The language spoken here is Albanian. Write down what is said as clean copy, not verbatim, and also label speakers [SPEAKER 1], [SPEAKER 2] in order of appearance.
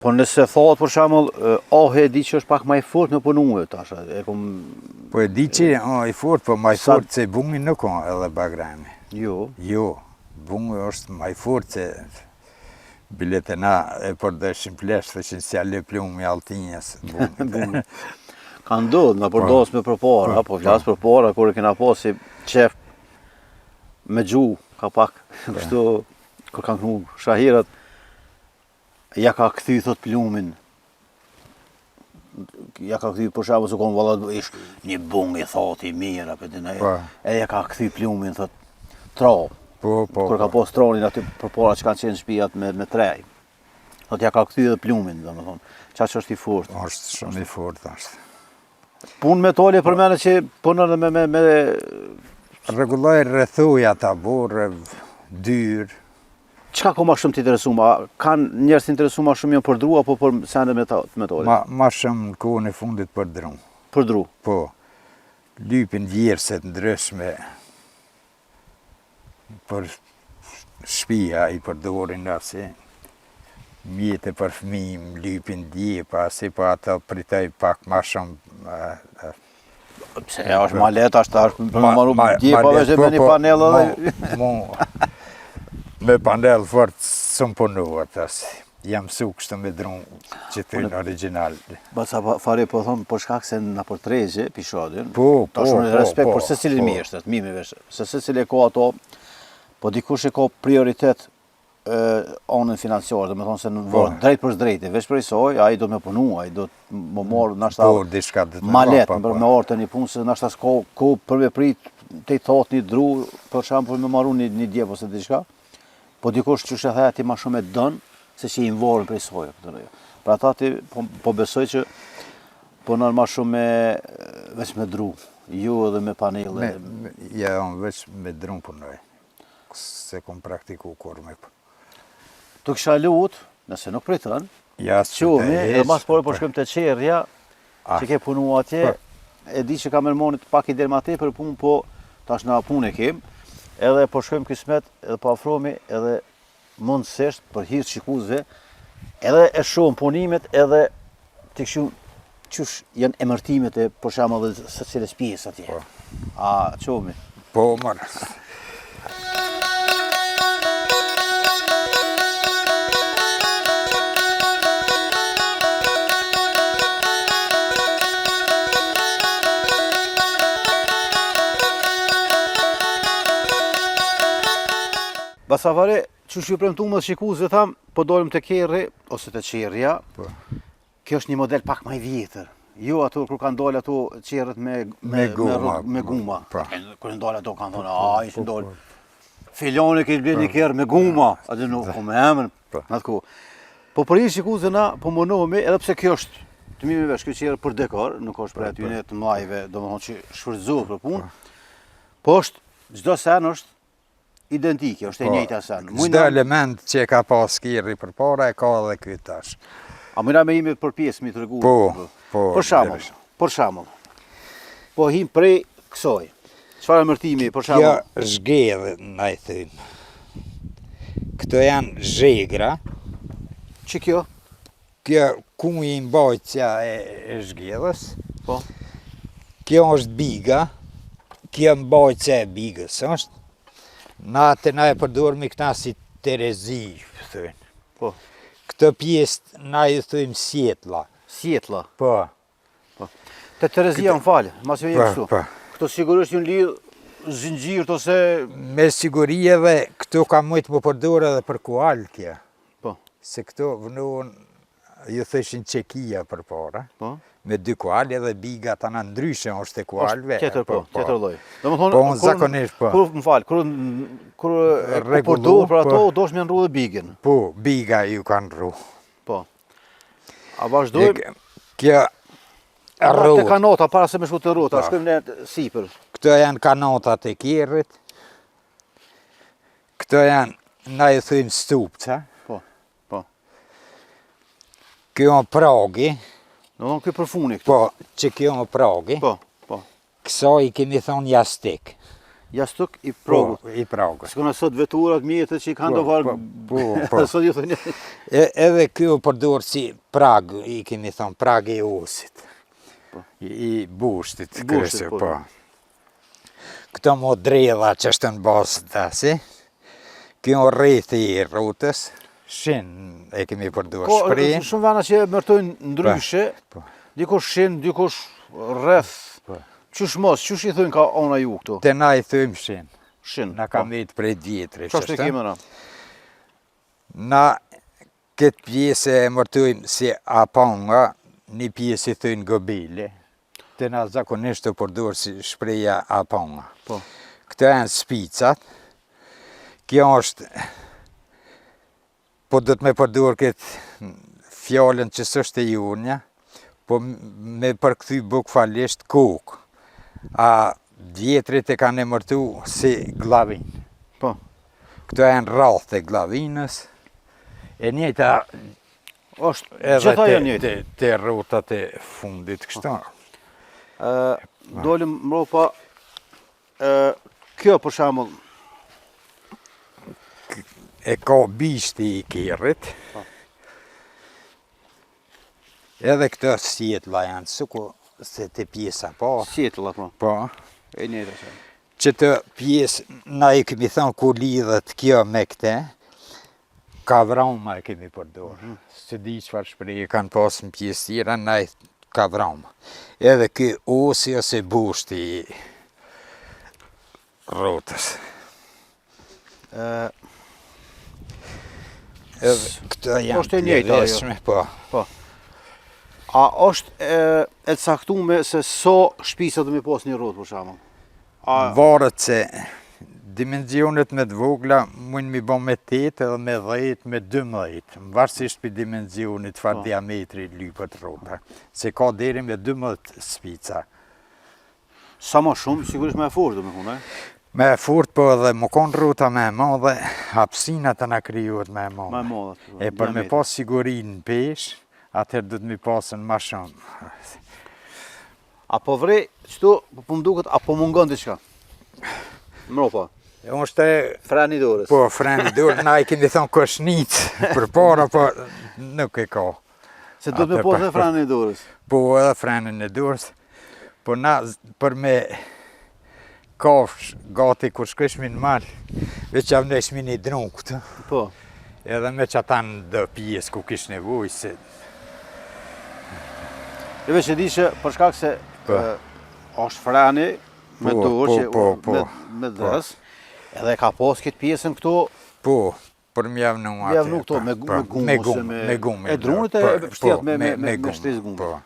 [SPEAKER 1] Po nëse thot për shembull, ahe e di që është pak më i fortë me punu tash.
[SPEAKER 2] Po e di që i fortë, po më i fortë se bungi nuk ka edhe bagrami.
[SPEAKER 1] Jo.
[SPEAKER 2] Jo, bungi është më i fortë se bilete na e përdeshim plesh, thëshin si alë plumi altinjes bungi.
[SPEAKER 1] Ka ndodhë, na përdos me përpara, po flas përpara kur e kena pasi qef me gju, ka pak kështu kur kanë knu shahirat, ja ka kthy thot plumin. Ja ka kthy për shkak se kon valla ish një bung i thot i mirë apo dinë. Edhe ja ka kthy plumin thot tro.
[SPEAKER 2] Po.
[SPEAKER 1] Kur ka pas tronin aty përpara që kanë qenë shtëpiat me trej. Thot ja ka kthy edhe plumin, domethënë. Çfarë është i fortë?
[SPEAKER 2] Është shumë i fortë është.
[SPEAKER 1] Punë me tole për mene që punon me...
[SPEAKER 2] Rregulloj rrethuja ta burë, dyrë.
[SPEAKER 1] Çka ka ma shumë të interesuar? Kanë njerëz të interesuar ma shumë janë për dru apo për sende me tole?
[SPEAKER 2] Ma shumë në kohën e fundit për dru.
[SPEAKER 1] Për dru?
[SPEAKER 2] Po. Lypin vjerset ndryshme për shtëpia i përdorin asi. Mjete për fëmijë, lypin djepa, si po ato pritoj pak ma shumë.
[SPEAKER 1] Pse është ma letë, është për më maru djepa veç me një panel edhe...
[SPEAKER 2] Me panel fort sëm punuat, jam su kështu me dru që ty në original.
[SPEAKER 1] Ba sa fare po thonë, për shkak se në për tregje, pishodin,
[SPEAKER 2] ta
[SPEAKER 1] shumë respekt për se cilin mjeshtet, mimi vesh, se cilin e ka ato, po dikush e ka prioritet anën financiare, dhe me thonë se në vërë drejt për drejti, veç për i soj, a i do me punu, a i do më morë nashta ma letë, me orë të një punë, se nashta s'ko përve prit të i thot një dru, për shembull me maru një djep ose diçka, po dikush që shë thejati ma shumë e dënë, se që i më vorën për i soj. Pra ta ti po besoj që punon ma shumë veç me dru, ju edhe me panele.
[SPEAKER 2] Ja, veç me dru punoj, se kom praktiku kur me për.
[SPEAKER 1] Tu kësha lut, nëse nuk pritën, qumi, edhe mas pore për shkëm të qerja, që ke punu atje, e di që ka mërmonit pak i derma te për punë, po tash na punë e kem, edhe për shkëm kismet, edhe po afromi, edhe mundësisht për hirë shikuzve, edhe e shumë punimet, edhe të këshu qësh janë emërtimet e për shama dhe së cilës pjesë atje. A, qumi?
[SPEAKER 2] Po, marë.
[SPEAKER 1] Basavare, që ju premtu më dhe shikuzve tham, po dolim të kerri, ose të qerja, kjo është një model pak maj vjetër. Jo ato, kur kanë dollë ato qerët me guma. Kër ndollë ato kanë thonë, a, ishë ndollë, filoni ke bërë një kerë me guma, atë nuk, po me emën, në atë ku. Po për i shikuzve na, po mënohemi, edhe pse kjo është, të mimi vesh, kjo qerë për dekor, nuk është për aty një të mlajve, do më thonë që shfrëzohet për punë, po është, çdo sen është, identike, është e njëjta sen.
[SPEAKER 2] Çdo element që ka pas kerri përpara e ka edhe ky tash.
[SPEAKER 1] A mëna me ime për pjesë mi tregu?
[SPEAKER 2] Po.
[SPEAKER 1] Për shembull. Po him prej kësaj. Çfarë emërtimi për shembull?
[SPEAKER 2] Kjo zgjedhë, na i thënë. Këto janë zhegra.
[SPEAKER 1] Që kjo?
[SPEAKER 2] Kjo ku i mbajtja e zgjedhës.
[SPEAKER 1] Po.
[SPEAKER 2] Kjo është biga. Kjo mbajtja e bigës është. Na e përdormi këta si terezi, thënë.
[SPEAKER 1] Po.
[SPEAKER 2] Këtë pjesë na i thëjmë sjetla.
[SPEAKER 1] Sjetla?
[SPEAKER 2] Po.
[SPEAKER 1] Të terezia më falë, mas me jemë kështu. Këto sigurisht ju në lidhë zingjirët ose...
[SPEAKER 2] Me siguri edhe këto ka mujtë më përdore edhe për kualtja.
[SPEAKER 1] Po.
[SPEAKER 2] Se këto vënohën, ju thëshin qekia për para.
[SPEAKER 1] Po.
[SPEAKER 2] Me dy kualje dhe biga të në ndryshe është e kualve.
[SPEAKER 1] Tjetër po, tjetër loj.
[SPEAKER 2] Po në zakonisht po.
[SPEAKER 1] Kur më falë, kur e përdor për ato, do është me nru dhe bigin.
[SPEAKER 2] Po, biga ju kanë nru.
[SPEAKER 1] Po. A vazhdojmë?
[SPEAKER 2] Kjo rrot.
[SPEAKER 1] Të kanota, para se me shku të rrot, a shkojmë ne sipër.
[SPEAKER 2] Këto janë kanotat e kjerrit. Këto janë, na i thujmë stupca.
[SPEAKER 1] Po, po.
[SPEAKER 2] Kjo pragi.
[SPEAKER 1] Në kjo për funi këtu.
[SPEAKER 2] Po, që kjo më pragi.
[SPEAKER 1] Po, po.
[SPEAKER 2] Kësa i kemi thonë jastik.
[SPEAKER 1] Jastuk i progut.
[SPEAKER 2] I pragës.
[SPEAKER 1] S'kona sot veturat, mjetët që i kanë do varë...
[SPEAKER 2] Po.
[SPEAKER 1] Sot ju thënë...
[SPEAKER 2] Edhe kjo përdor si prag, i kemi thonë, prag i osit. I bushtit, kërëse, po. Këto modrella që është në basë të asi, kjo rrethi i rrutës, shin e kemi përdor shprej.
[SPEAKER 1] Ko, shumë vana që mërtojnë ndryshe, dikush shin, dikush rreth. Qysh mos, qysh i thujnë ka ona ju këtu?
[SPEAKER 2] Te na i thujmë shin.
[SPEAKER 1] Shin.
[SPEAKER 2] Na kam ditë prej djetëri.
[SPEAKER 1] Qa është të kemë na?
[SPEAKER 2] Na këtë pjesë e mërtojmë si aponga, një pjesë i thujnë gobili. Te na zakonisht të përdor si shpreja aponga. Këto e në spicat. Kjo është, po do të me përdor këtë fjallën që sështë e junja, po me përkthy bukfalisht kokë. A djetrit e kanë emërtu si glavin.
[SPEAKER 1] Po.
[SPEAKER 2] Këto e në rrath e glavinës. E njëta
[SPEAKER 1] është, gjitha e njëtë.
[SPEAKER 2] Te rrotat e fundit kështu.
[SPEAKER 1] Dolim mropa, kjo për shembull
[SPEAKER 2] e ka bishti i kerrit. Edhe këto sjetla janë, suku se të pjesa po.
[SPEAKER 1] Sjetla, po.
[SPEAKER 2] Po.
[SPEAKER 1] E njëta që.
[SPEAKER 2] Që të pjesë, na i kemi thonë ku lidhet kjo me këte, kavrama e kemi përdorë. Se di çfarë shprehje kanë pasë në pjesë tjera, na i kavrama. Edhe ky osi ose bushti i rrotës. Edhe këto janë
[SPEAKER 1] është e njëjta ajo.
[SPEAKER 2] Po.
[SPEAKER 1] A është e caktume se so shpisa të me pas një rrotë për shembull?
[SPEAKER 2] Varet se dimensionet me të vogla mund mi bo me 8 edhe me 10, me 12, varësisht për dimensionit çfarë diametri lypet rrota. Se ka deri me 12 spica.
[SPEAKER 1] Sa më shumë, sigurisht me e fort, domethënë,
[SPEAKER 2] Me fort, po edhe më konë rruta me e madhe, hapësina të na krijuat me e madhe.
[SPEAKER 1] Me madhe.
[SPEAKER 2] E për me pas sigurinë në peshë, atëherë do të mi pasën ma shumë.
[SPEAKER 1] Apo vrej, qëtu, po më duket, apo mungon diçka? Mropa.
[SPEAKER 2] E është e...
[SPEAKER 1] Freni dorës.
[SPEAKER 2] Po, freni dorës, na i kemi thonë këshnicë për para, po nuk e ka.
[SPEAKER 1] Se do të me posë dhe freni dorës?
[SPEAKER 2] Po, edhe frenin e dorës. Po na, për me kafsh, gati kur shkëshmi në malë, veç javë në ishmi një drunë këtë.
[SPEAKER 1] Po.
[SPEAKER 2] Edhe me që ata në dë pjesë ku kish nevoj, se...
[SPEAKER 1] E veç e di që për shkak se është freni me dorë, me dës, edhe ka pas këtë pjesën këto...
[SPEAKER 2] Po, për mjavnu atë.
[SPEAKER 1] Mjavnu këto, me gumë.
[SPEAKER 2] Me gumë.
[SPEAKER 1] E drunit e pështjet me shtesë gumë.